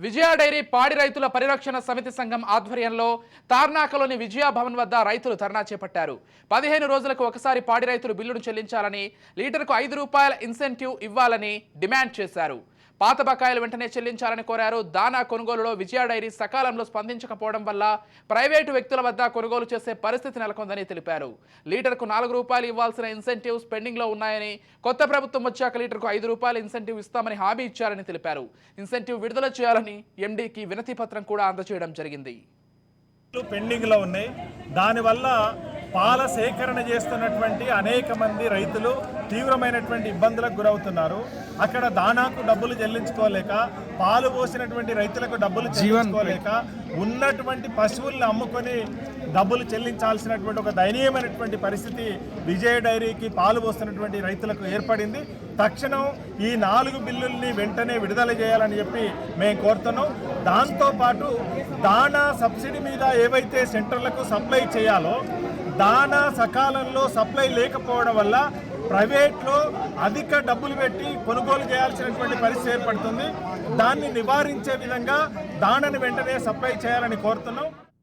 విజయ dairy పాడి రైతుల పరిరక్షణ సమితి సంఘం ఆధ్వర్యంలో తార్నాకలోని విజయ భవన్ వద్ద రైతులు ధర్నా చేపట్టారు. 15 రోజులకు ఒకసారి పాడి రైతులు బిల్లును చెల్లించాలని, లీటర్కు ₹5 ఇన్సెంటివ్ ఇవ్వాలని డిమాండ్ చేశారు. పాత బకాయిలు వెంటనే చెల్లించాలని కోరారు. దానా కొనుగోలులో విజయ డైరీ సకాలంలో స్పందించకపోవడం వల్ల ప్రైవేటు వ్యక్తుల వద్ద కొనుగోలు చేసే పరిస్థితి నెలకొందని తెలిపారు. లీటర్కు ₹4 ఇవ్వాల్సిన ఇన్సెంటివ్స్ పెండింగ్లో ఉన్నాయని, కొత్త ప్రభుత్వం వచ్చాక లీటర్కు ₹5 ఇన్సెంటివ్ ఇస్తామని హామీ ఇచ్చారని తెలిపారు. ఇన్సెంటివ్ విడుదల చేయాలని ఎండీకి వినతి పత్రం కూడా అందజేయడం జరిగింది. పెండింగ్లో ఉన్నాయి. దానివల్ల పాల సేకరణ చేస్తున్నటువంటి అనేక మంది రైతులు తీవ్రమైనటువంటి ఇబ్బందులకు గురవుతున్నారు. అక్కడ దానాకు డబ్బులు చెల్లించుకోలేక, పాలు పోసినటువంటి రైతులకు డబ్బులు చెల్లించుకోలేక, ఉన్నటువంటి పశువులను అమ్ముకొని డబ్బులు చెల్లించాల్సినటువంటి ఒక దయనీయమైనటువంటి పరిస్థితి విజయ డైరీకి పాలు పోస్తున్నటువంటి రైతులకు ఏర్పడింది. తక్షణం ఈ 4 బిల్లుల్ని వెంటనే విడుదల చేయాలని చెప్పి మేము కోరుతున్నాం. దాంతోపాటు దానా సబ్సిడీ మీద ఏవైతే సెంటర్లకు సప్లై చేయాలో దానా సకాలంలో సప్లై లేకపోవడం వల్ల ప్రైవేట్లో అధిక డబ్బులు పెట్టి కొనుగోలు చేయాల్సినటువంటి పరిస్థితి ఏర్పడుతుంది. దాన్ని నివారించే విధంగా దానాను వెంటనే సప్లై చేయాలని కోరుతున్నాం.